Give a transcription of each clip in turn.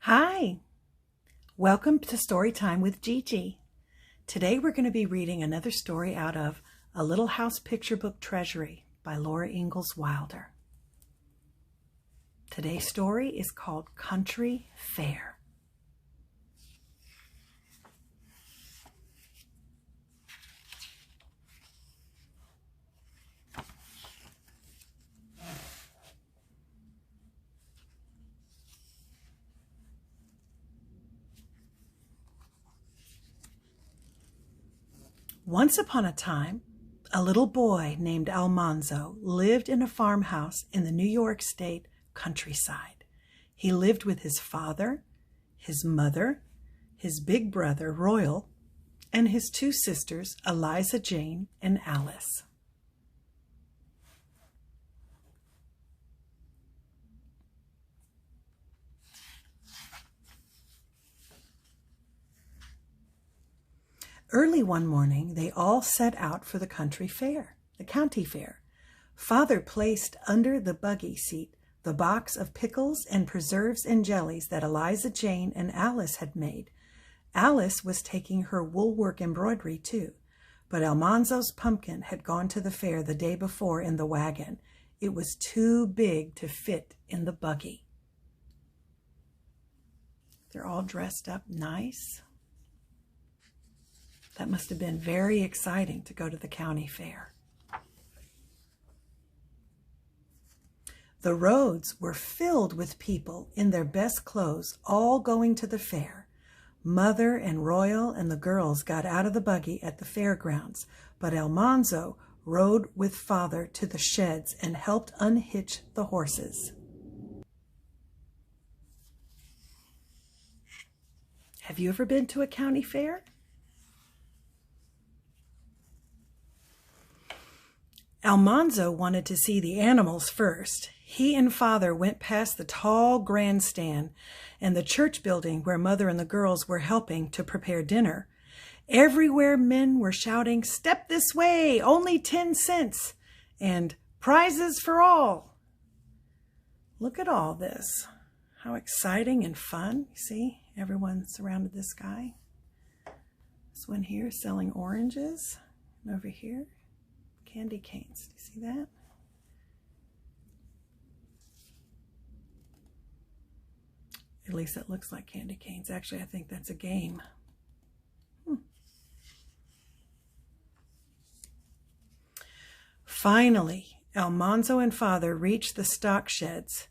Hi, welcome to Story Time with Gigi. Today we're going to be reading another story out of A Little House Picture Book Treasury by Laura Ingalls Wilder. Today's story is called Country Fair. Once upon a time, a little boy named Almanzo lived in a farmhouse in the New York State countryside. He lived with his father, his mother, his big brother, Royal, and his two sisters, Eliza Jane and Alice. Early one morning, they all set out for the county fair. Father placed under the buggy seat the box of pickles and preserves and jellies that Eliza Jane and Alice had made. Alice was taking her woolwork embroidery too, but Almanzo's pumpkin had gone to the fair the day before in the wagon. It was too big to fit in the buggy. They're all dressed up nice. That must have been very exciting to go to the county fair. The roads were filled with people in their best clothes, all going to the fair. Mother and Royal and the girls got out of the buggy at the fairgrounds, but Almanzo rode with Father to the sheds and helped unhitch the horses. Have you ever been to a county fair? Almanzo wanted to see the animals first. He and Father went past the tall grandstand and the church building where Mother and the girls were helping to prepare dinner. Everywhere men were shouting, "Step this way, only 10 cents," and "Prizes for all." Look at all this. How exciting and fun. You see, everyone surrounded this guy. This one here is selling oranges. And over here, candy canes. Do you see that? At least it looks like candy canes. Actually, I think that's a game. Finally, Almanzo and Father reached the stock sheds.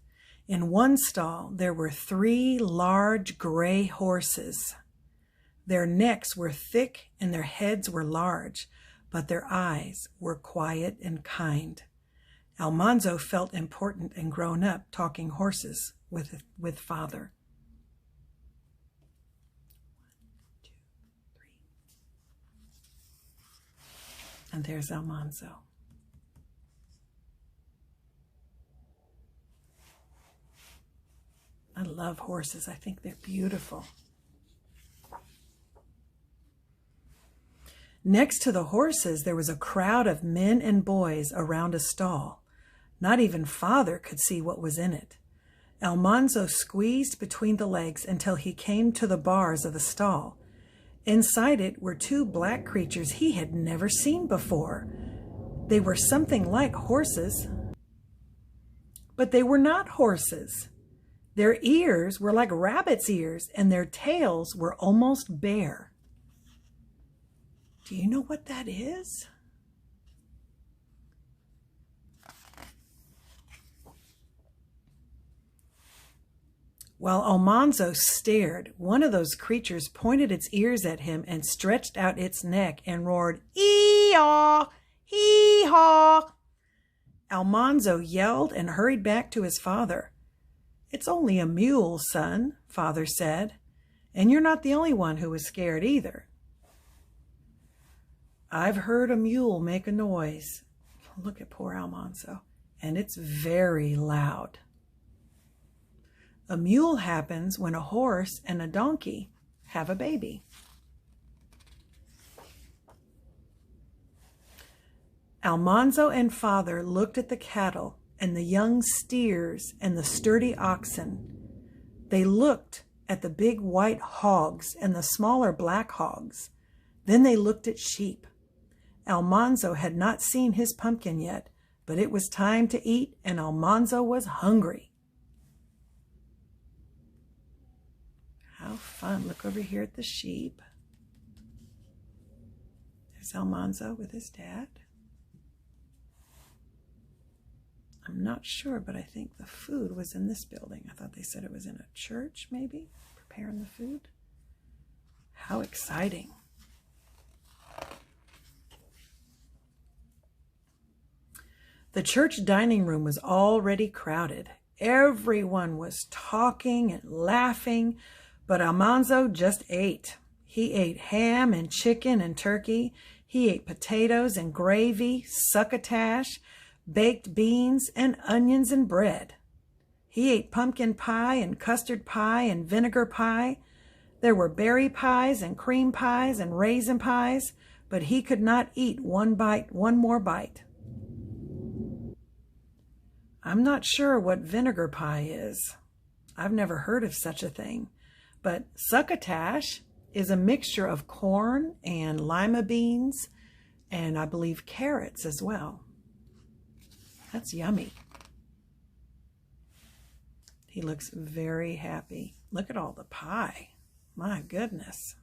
In one stall, there were 3 large gray horses. Their necks were thick and their heads were large, but their eyes were quiet and kind. Almanzo felt important and grown up talking horses with Father. 1, 2, 3. And there's Almanzo. I love horses. I think they're beautiful. Next to the horses, there was a crowd of men and boys around a stall. Not even Father could see what was in it. Almanzo squeezed between the legs until he came to the bars of the stall. Inside it were 2 black creatures he had never seen before. They were something like horses, but they were not horses. Their ears were like rabbits' ears, and their tails were almost bare. Do you know what that is? While Almanzo stared, one of those creatures pointed its ears at him and stretched out its neck and roared, "Ee-haw! Hee-haw!" Almanzo yelled and hurried back to his father. "It's only a mule, son," Father said, "and you're not the only one who was scared either." "I've heard a mule make a noise." Look at poor Almanzo. "And it's very loud." A mule happens when a horse and a donkey have a baby. Almanzo and Father looked at the cattle and the young steers and the sturdy oxen. They looked at the big white hogs and the smaller black hogs. Then they looked at sheep. Almanzo had not seen his pumpkin yet, but it was time to eat, and Almanzo was hungry. How fun. Look over here at the sheep. There's Almanzo with his dad. I'm not sure, but I think the food was in this building. I thought they said it was in a church, maybe, preparing the food. How exciting. The church dining room was already crowded. Everyone was talking and laughing, but Almanzo just ate. He ate ham and chicken and turkey. He ate potatoes and gravy, succotash, baked beans, and onions and bread. He ate pumpkin pie and custard pie and vinegar pie. There were berry pies and cream pies and raisin pies, but he could not eat one more bite. I'm not sure what vinegar pie is. I've never heard of such a thing, but succotash is a mixture of corn and lima beans and I believe carrots as well. That's yummy. He looks very happy. Look at all the pie. My goodness.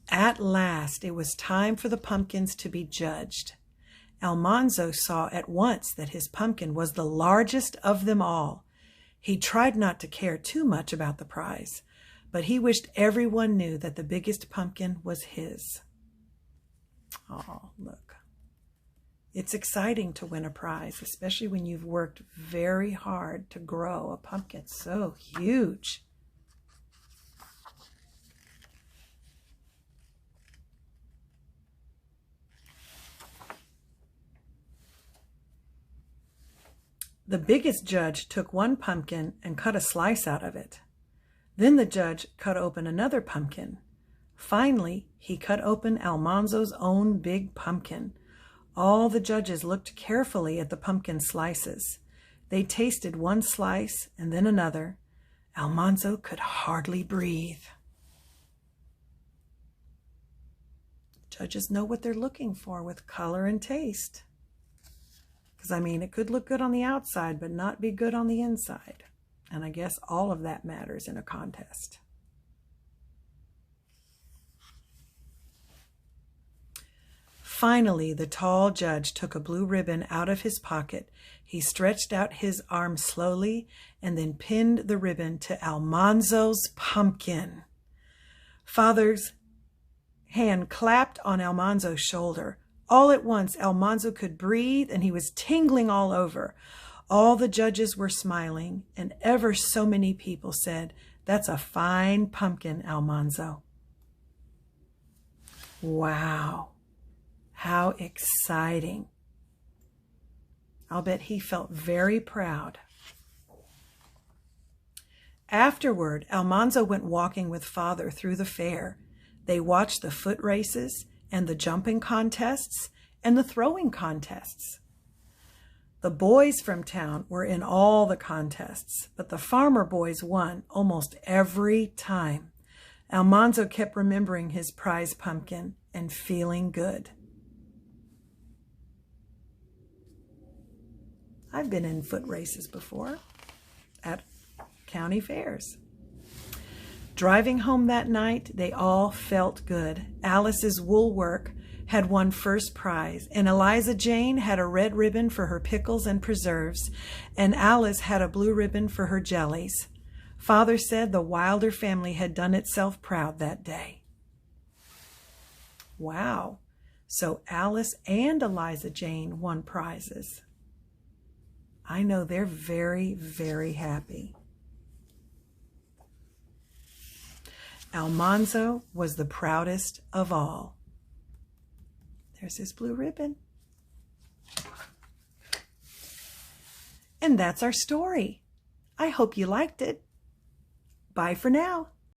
At last, it was time for the pumpkins to be judged. Almanzo saw at once that his pumpkin was the largest of them all. He tried not to care too much about the prize, but he wished everyone knew that the biggest pumpkin was his. Oh, look. It's exciting to win a prize, especially when you've worked very hard to grow a pumpkin so huge. The biggest judge took one pumpkin and cut a slice out of it. Then the judge cut open another pumpkin. Finally, he cut open Almanzo's own big pumpkin. All the judges looked carefully at the pumpkin slices. They tasted one slice and then another. Almanzo could hardly breathe. Judges know what they're looking for with color and taste. Because, I mean, it could look good on the outside, but not be good on the inside. And I guess all of that matters in a contest. Finally, the tall judge took a blue ribbon out of his pocket. He stretched out his arm slowly and then pinned the ribbon to Almanzo's pumpkin. Father's hand clapped on Almanzo's shoulder. All at once, Almanzo could breathe, and he was tingling all over. All the judges were smiling, and ever so many people said, "That's a fine pumpkin, Almanzo." Wow, how exciting. I'll bet he felt very proud. Afterward, Almanzo went walking with Father through the fair. They watched the foot races and the jumping contests and the throwing contests. The boys from town were in all the contests, but the farmer boys won almost every time. Almanzo kept remembering his prize pumpkin and feeling good. I've been in foot races before at county fairs. Driving home that night, they all felt good. Alice's wool work had won first prize, and Eliza Jane had a red ribbon for her pickles and preserves, and Alice had a blue ribbon for her jellies. Father said the Wilder family had done itself proud that day. Wow, so Alice and Eliza Jane won prizes. I know they're very, very happy. Almanzo was the proudest of all. There's his blue ribbon. And that's our story. I hope you liked it. Bye for now.